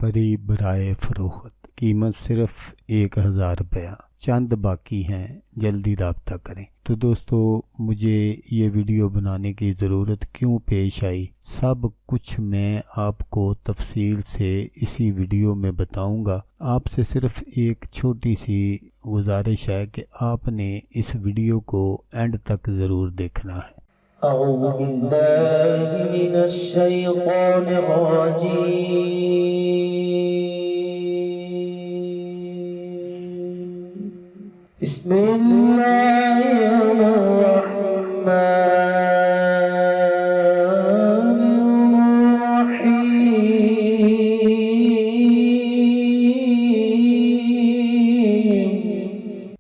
परी बराए फ़रोख्त, कीमत सिर्फ 1000 रुपया, चंद बाकी हैं, जल्दी राब्ता करें। तो दोस्तों, मुझे ये वीडियो बनाने की ज़रूरत क्यों पेश आई, सब कुछ मैं आपको तफसील से इसी वीडियो में बताऊंगा। आपसे सिर्फ एक छोटी सी गुजारिश है कि आपने इस वीडियो को एंड तक ज़रूर देखना है। أعوذ بالله من الشيطان الرجيم. بسم الله الرحمن الرحيم.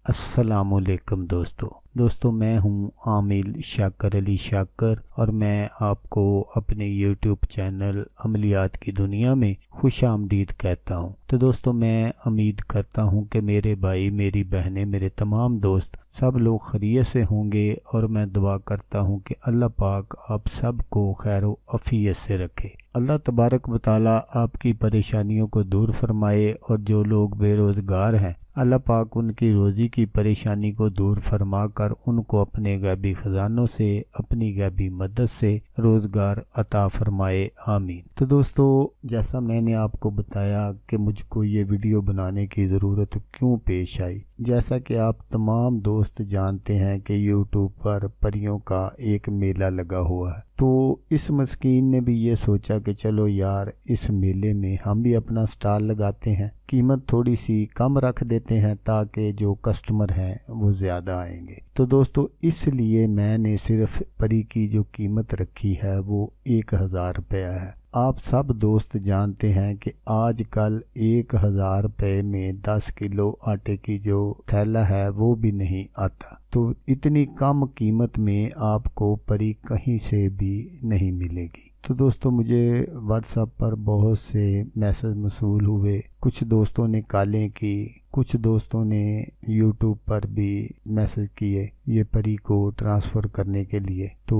अस्सलामुअलैकुम दोस्तों, मैं हूं आमिल शाकर अली शाकर और मैं आपको अपने YouTube चैनल अमलियात की दुनिया में खुश आमदीद कहता हूं। तो दोस्तों, मैं उम्मीद करता हूं कि मेरे भाई, मेरी बहनें, मेरे तमाम दोस्त सब लोग खैरियत से होंगे और मैं दुआ करता हूं कि अल्लाह पाक आप सब को खैर व आफियत से रखे। अल्लाह तबारक व तआला आपकी परेशानियों को दूर फरमाए और जो लोग बेरोज़गार हैं अल्लाह पाक उनकी रोज़ी की परेशानी को दूर फरमा कर उनको अपने गैबी ख़जानों से, अपनी गैबी मदद से रोज़गार अता फरमाए, आमीन। तो दोस्तों, जैसा मैंने आपको बताया कि मुझको ये वीडियो बनाने की ज़रूरत क्यों पेश आई, जैसा कि आप तमाम दोस्त जानते हैं कि यूट्यूब पर परियों का एक मेला लगा हुआ है। तो इस मस्कीन ने भी ये सोचा कि चलो यार, इस मेले में हम भी अपना स्टॉल लगाते हैं, कीमत थोड़ी सी कम रख देते हैं ताकि जो कस्टमर हैं वो ज़्यादा आएंगे। तो दोस्तों, इसलिए मैंने सिर्फ परी की जो कीमत रखी है वो 1000 रुपया है। आप सब दोस्त जानते हैं कि आजकल 1000 रुपये में 10 किलो आटे की जो थैला है वो भी नहीं आता। तो इतनी कम कीमत में आपको परी कहीं से भी नहीं मिलेगी। तो दोस्तों, मुझे व्हाट्सएप पर बहुत से मैसेज मसूल हुए, कुछ दोस्तों ने कॉलें की, कुछ दोस्तों ने यूट्यूब पर भी मैसेज किए ये परी को ट्रांसफ़र करने के लिए। तो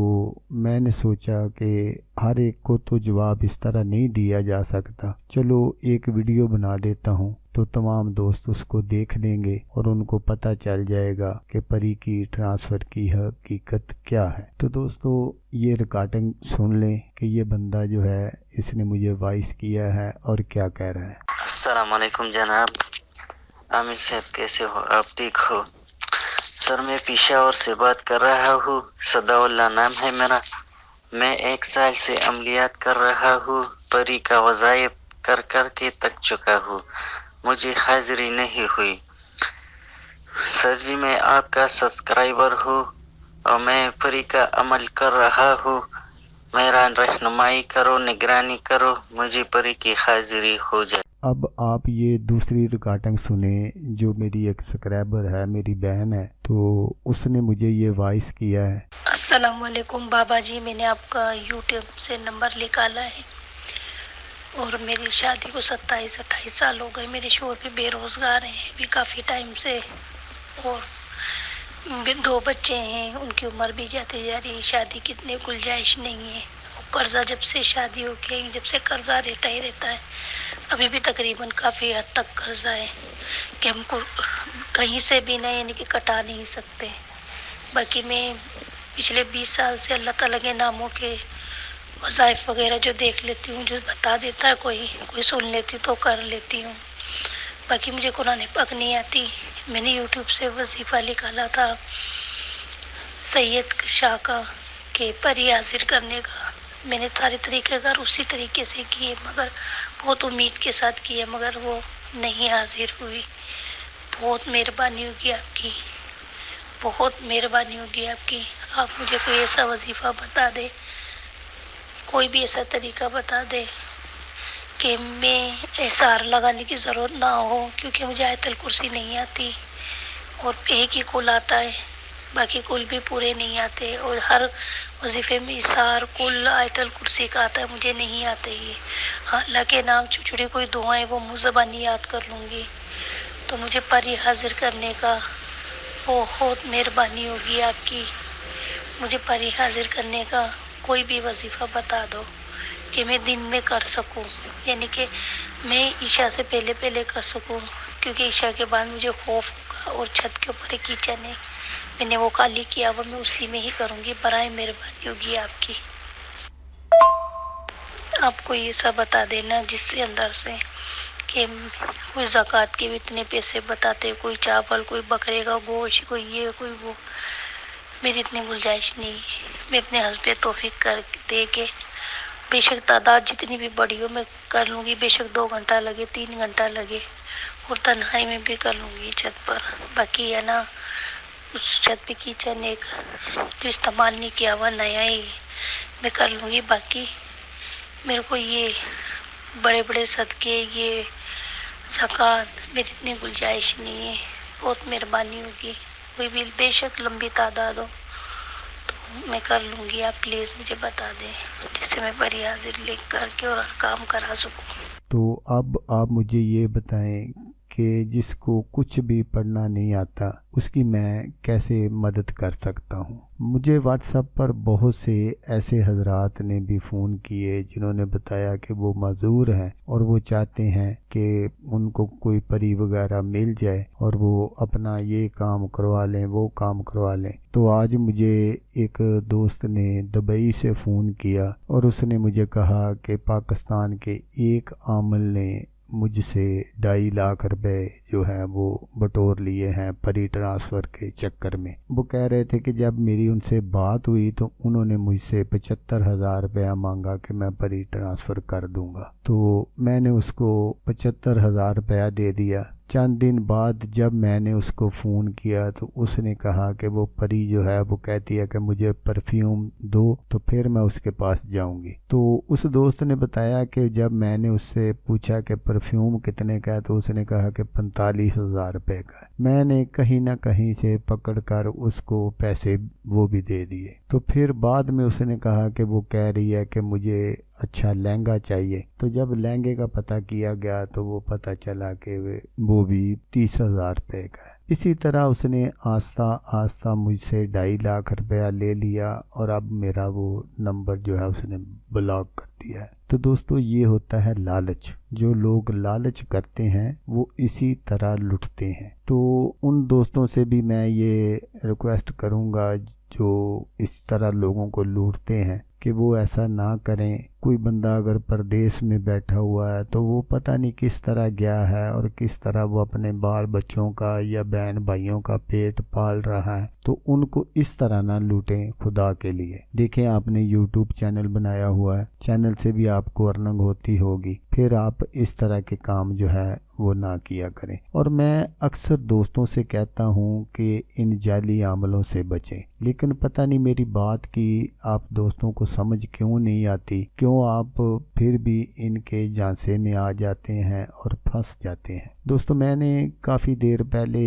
मैंने सोचा कि हर एक को तो जवाब इस तरह नहीं दिया जा सकता, चलो एक वीडियो बना देता हूँ तो तमाम दोस्त उसको देख लेंगे और उनको पता चल जाएगा कि परी की ट्रांसफ़र की हकीकत क्या है। तो दोस्तों, ये रिकॉर्डिंग सुन लें कि ये बंदा जो है इसने मुझे वॉइस किया है और क्या कह रहा है। अस्सलाम वालेकुम जनाब, आमिर साहब कैसे हो? आप ठीक हो? सर, मैं पेशावर से बात कर रहा हूँ, सदाउल्लाह नाम है मेरा। मैं 1 साल से अमलियात कर रहा हूँ, परी का वज़ाइफ कर कर के थक चुका हूँ, मुझे हाजिरी नहीं हुई। सर जी, मैं आपका सब्सक्राइबर हूँ और मैं परी का अमल कर रहा हूँ, मेरा रहनुमाई करो, निगरानी करो, मुझे परी की हाजिरी हो जाए। अब आप ये दूसरी रिकॉर्डिंग सुने जो मेरी एक सब्सक्राइबर है, मेरी बहन है, तो उसने मुझे ये वॉइस किया है। अस्सलाम वालेकुम बाबा जी, मैंने आपका यूट्यूब से नंबर निकाला है और मेरी शादी को 27-28 साल हो गए। मेरे शोहर भी बेरोज़गार हैं भी काफ़ी टाइम से और 2 बच्चे हैं, उनकी उम्र भी जाती जा रही है, शादी की इतनी गुंजाइश नहीं है। कर्ज़ा जब से शादी हो गई, जब से कर्ज़ा रहता ही रहता है, अभी भी तकरीबन काफ़ी हद तक कर्ज़ा है कि हमको कहीं से भी नहीं, यानी कि कटा नहीं सकते। बाकी मैं पिछले 20 साल से अल्लाह ताला के नामों के वज़ाइफ वगैरह जो देख लेती हूँ, जो बता देता है कोई सुन लेती तो कर लेती हूँ। बाकी मुझे कुरान पाक नहीं आती। मैंने यूट्यूब से वजीफ़ा निकाला था सैयद शाह का कि परी हाजिर करने का। मैंने सारे तरीक़ेकार उसी तरीके से किए, मगर बहुत उम्मीद के साथ किए, मगर वो नहीं हाजिर हुई। बहुत मेहरबानी होगी आपकी, बहुत मेहरबानी होगी आपकी। आप मुझे कोई ऐसा वजीफ़ा बता दे, कोई भी ऐसा तरीका बता दे कि मैं एहसार लगाने की ज़रूरत ना हो, क्योंकि मुझे आयतल कुर्सी नहीं आती और एक ही कुल आता है, बाकी कुल भी पूरे नहीं आते और हर वजीफ़े में इसार कुल आयतल कुर्सी का आता है, मुझे नहीं आते ये। हाँ, अल्लाह के नाम छोटी कोई दुआएं वो मुँह ज़बानी याद कर लूँगी। तो मुझे परी हाजिर करने का बहुत मेहरबानी होगी आपकी। मुझे परी हाजिर करने का कोई भी वजीफ़ा बता दो कि मैं दिन में कर सकूं, यानी कि मैं ईशा से पहले पहले कर सकूं, क्योंकि ईशा के बाद मुझे खौफ होगा। और छत के ऊपर एक किचन है, मैंने वो खाली किया हुआ, मैं उसी में ही करूंगी। बराए मेहरबानी होगी आपकी। आपको ये सब बता देना जिससे अंदर से कि कोई ज़कात के भी इतने पैसे बताते, कोई चावल, कोई बकरे का गोश्त, कोई ये कोई वो। मेरी इतनी गुंजाइश नहीं है। मैं अपने हस्बे तौफीक कर दे के बेशक तादाद जितनी भी बड़ी हो मैं कर लूँगी, बेशक 2 घंटा लगे 3 घंटा लगे, और तन्हाई में भी कर लूँगी छत पर। बाकी है ना, उस छत पे किचन एक जो इस्तेमाल नहीं किया हुआ नया ही मैं कर लूँगी। बाकी मेरे को ये बड़े बड़े सदके, ये ज़कात, मेरी इतनी गुंजाइश नहीं है। बहुत मेहरबानी होगी, कोई भी बेशक लंबी तादाद हो तो मैं कर लूँगी। आप प्लीज़ मुझे बता दें जिससे मैं बरी हाजिर लिख करके और हर काम करा सकूँ। तो अब आप मुझे ये बताएं कि जिसको कुछ भी पढ़ना नहीं आता उसकी मैं कैसे मदद कर सकता हूँ। मुझे व्हाट्सएप पर बहुत से ऐसे हजरात ने भी फ़ोन किए जिन्होंने बताया कि वो माजूर हैं और वो चाहते हैं कि उनको कोई परी वगैरह मिल जाए और वो अपना ये काम करवा लें, वो काम करवा लें। तो आज मुझे एक दोस्त ने दुबई से फ़ोन किया और उसने मुझे कहा कि पाकिस्तान के एक आमल ने मुझसे 2.5 लाख रुपए जो है वो बटोर लिए हैं परी ट्रांसफ़र के चक्कर में। वो कह रहे थे कि जब मेरी उनसे बात हुई तो उन्होंने मुझसे 75,000 रुपया मांगा कि मैं परी ट्रांसफ़र कर दूंगा। तो मैंने उसको 75,000 रुपया दे दिया। चंद दिन बाद जब मैंने उसको फ़ोन किया तो उसने कहा कि वो परी जो है वो कहती है कि मुझे परफ्यूम दो, तो फिर मैं उसके पास जाऊंगी। तो उस दोस्त ने बताया कि जब मैंने उससे पूछा कि परफ्यूम कितने का है तो उसने कहा कि 45,000 रुपये का है। मैंने कहीं ना कहीं से पकड़ कर उसको पैसे वो भी दे दिए। तो फिर बाद में उसने कहा कि वो कह रही है कि मुझे अच्छा लहंगा चाहिए। तो जब लहंगे का पता किया गया तो वो पता चला कि वो भी 30,000 रुपये का है। इसी तरह उसने आस्ता आस्ता मुझसे 2.5 लाख रुपया ले लिया और अब मेरा वो नंबर जो है उसने ब्लॉक कर दिया है। तो दोस्तों ये होता है लालच। जो लोग लालच करते हैं वो इसी तरह लुटते हैं। तो उन दोस्तों से भी मैं ये रिक्वेस्ट करूँगा जो इस तरह लोगों को लूटते हैं कि वो ऐसा ना करें। कोई बंदा अगर परदेश में बैठा हुआ है तो वो पता नहीं किस तरह गया है और किस तरह वो अपने बाल बच्चों का या बहन भाइयों का पेट पाल रहा है, तो उनको इस तरह ना लूटें खुदा के लिए। देखें आपने YouTube चैनल बनाया हुआ है, चैनल से भी आपको अर्निंग होती होगी, फिर आप इस तरह के काम जो है वो ना किया करें। और मैं अक्सर दोस्तों से कहता हूँ कि इन जाली अमलों से बचें, लेकिन पता नहीं मेरी बात की आप दोस्तों को समझ क्यों नहीं आती, क्यों आप फिर भी इनके झांसे में आ जाते हैं और फंस जाते हैं। दोस्तों मैंने काफ़ी देर पहले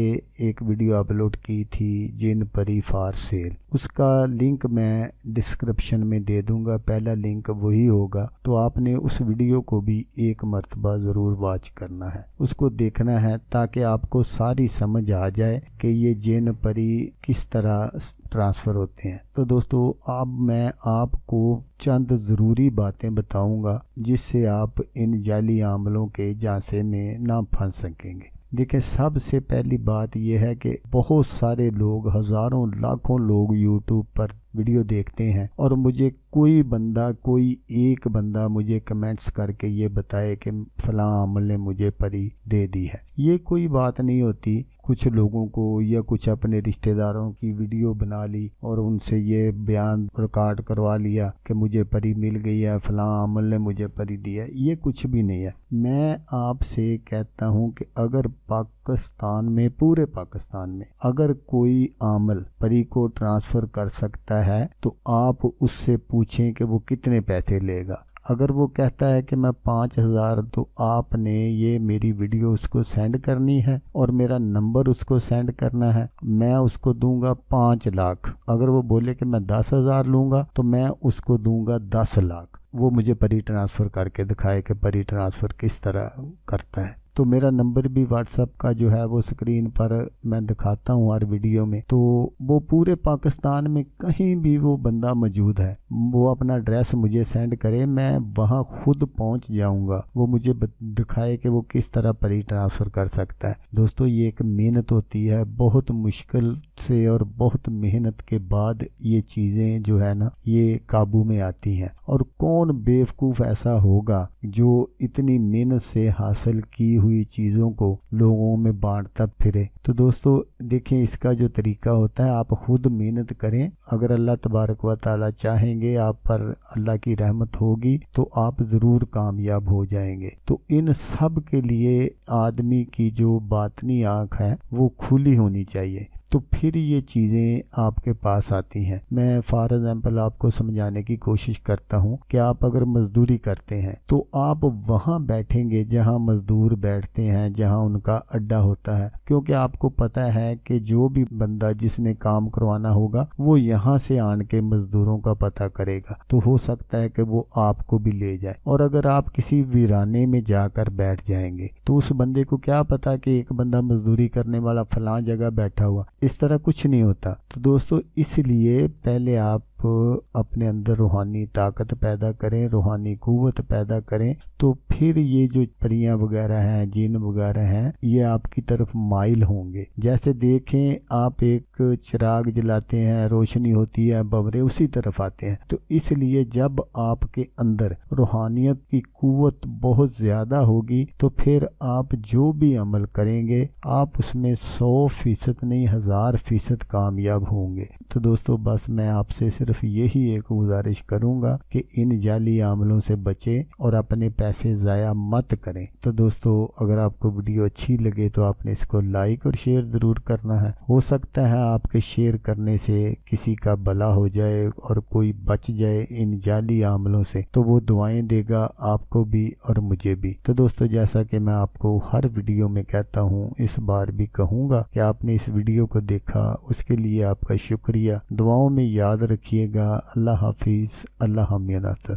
एक वीडियो अपलोड की थी जिन परी फॉर सेल, उसका लिंक मैं डिस्क्रिप्शन में दे दूंगा, पहला लिंक वही होगा। तो आपने उस वीडियो को भी एक मर्तबा ज़रूर वॉच करना है, उसको देखना है ताकि आपको सारी समझ आ जाए कि ये जिन परी किस तरह ट्रांसफ़र होते हैं। तो दोस्तों अब मैं आपको चंद ज़रूरी बातें बताऊंगा जिससे आप इन जाली आमलों के झांसे में ना फंस सकेंगे। देखिए सबसे पहली बात यह है कि बहुत सारे लोग, हज़ारों लाखों लोग YouTube पर वीडियो देखते हैं और मुझे कोई एक बंदा मुझे कमेंट्स करके ये बताए कि फलां अमल ने मुझे परी दे दी है। ये कोई बात नहीं होती। कुछ लोगों को या कुछ अपने रिश्तेदारों की वीडियो बना ली और उनसे ये बयान रिकॉर्ड करवा लिया कि मुझे परी मिल गई है, फलां अमल ने मुझे परी दी है। ये कुछ भी नहीं है। मैं आपसे कहता हूँ कि अगर पाकिस्तान में, पूरे पाकिस्तान में अगर कोई आमल परी को ट्रांसफ़र कर सकता है तो आप उससे पूछें कि वो कितने पैसे लेगा। अगर वो कहता है कि मैं 5,000, तो आपने ये मेरी वीडियो उसको सेंड करनी है और मेरा नंबर उसको सेंड करना है। मैं उसको दूंगा 5 लाख। अगर वो बोले कि मैं 10,000 लूँगा तो मैं उसको दूंगा 10 लाख। वो मुझे परी ट्रांसफ़र करके दिखाए कि परी ट्रांसफ़र किस तरह करता है। تو میرا نمبر بھی واٹس ایپ کا جو ہے وہ اسکرین پر میں دکھاتا ہوں ہر ویڈیو میں، تو وہ پورے پاکستان میں کہیں بھی وہ بندہ موجود ہے، وہ اپنا ایڈریس مجھے سینڈ کرے، میں وہاں خود پہنچ جاؤں گا، وہ مجھے دکھائے کہ وہ کس طرح پری ٹرانسفر کر سکتا ہے۔ دوستو یہ ایک محنت ہوتی ہے، بہت مشکل سے اور بہت محنت کے بعد یہ چیزیں جو ہے نا یہ قابو میں آتی ہیں، اور کون بیوقوف ایسا ہوگا جو اتنی محنت سے حاصل کی ہوئی چیزوں کو لوگوں میں بانٹتا پھرے۔ تو دوستو دیکھیں اس کا جو طریقہ ہوتا ہے، آپ خود محنت کریں، اگر اللہ تبارک و تعالی چاہیں گے آپ پر اللہ کی رحمت ہوگی تو آپ ضرور کامیاب ہو جائیں گے۔ تو ان سب کے لیے آدمی کی جو باطنی آنکھ ہے وہ کھلی ہونی چاہیے، تو پھر یہ چیزیں آپ کے پاس آتی ہیں۔ میں فار ایگزامپل آپ کو سمجھانے کی کوشش کرتا ہوں کہ آپ اگر مزدوری کرتے ہیں تو آپ وہاں بیٹھیں گے جہاں مزدور بیٹھتے ہیں، جہاں ان کا اڈا ہوتا ہے، کیونکہ آپ کو پتہ ہے کہ جو بھی بندہ جس نے کام کروانا ہوگا وہ یہاں سے آن کے مزدوروں کا پتہ کرے گا، تو ہو سکتا ہے کہ وہ آپ کو بھی لے جائے۔ اور اگر آپ کسی ویرانے میں جا کر بیٹھ جائیں گے تو اس بندے کو کیا پتا کہ ایک بندہ مزدوری کرنے والا فلاں جگہ بیٹھا ہوا، اس طرح کچھ نہیں ہوتا۔ تو دوستو اس لیے پہلے آپ اپنے اندر روحانی طاقت پیدا کریں، روحانی قوت پیدا کریں، تو پھر یہ جو پریاں وغیرہ ہیں، جن وغیرہ ہیں، یہ آپ کی طرف مائل ہوں گے۔ جیسے دیکھیں آپ ایک چراغ جلاتے ہیں، روشنی ہوتی ہے، بورے اسی طرف آتے ہیں۔ تو اس لیے جب آپ کے اندر روحانیت کی قوت بہت زیادہ ہوگی تو پھر آپ جو بھی عمل کریں گے آپ اس میں 100% نہیں 1000% کامیاب ہوں گے۔ تو دوستو بس میں آپ سے صرف یہی ایک گزارش کروں گا کہ ان جعلی عملوں سے بچیں اور اپنے پیسے ضائع مت کریں۔ تو دوستو اگر آپ کو ویڈیو اچھی لگے تو آپ نے اس کو لائک اور شیئر ضرور کرنا ہے، ہو سکتا ہے آپ کے شیئر کرنے سے کسی کا بھلا ہو جائے اور کوئی بچ جائے ان جعلی عملوں سے، تو وہ دعائیں دے گا آپ کو بھی اور مجھے بھی۔ تو دوستو جیسا کہ میں آپ کو ہر ویڈیو میں کہتا ہوں، اس بار بھی کہوں گا کہ آپ نے اس ویڈیو کو دیکھا، اس کے لیے آپ کا شکریہ، دعاؤں میں یاد رکھیے گا۔ اللہ حافظ، اللہ حامی ناصر۔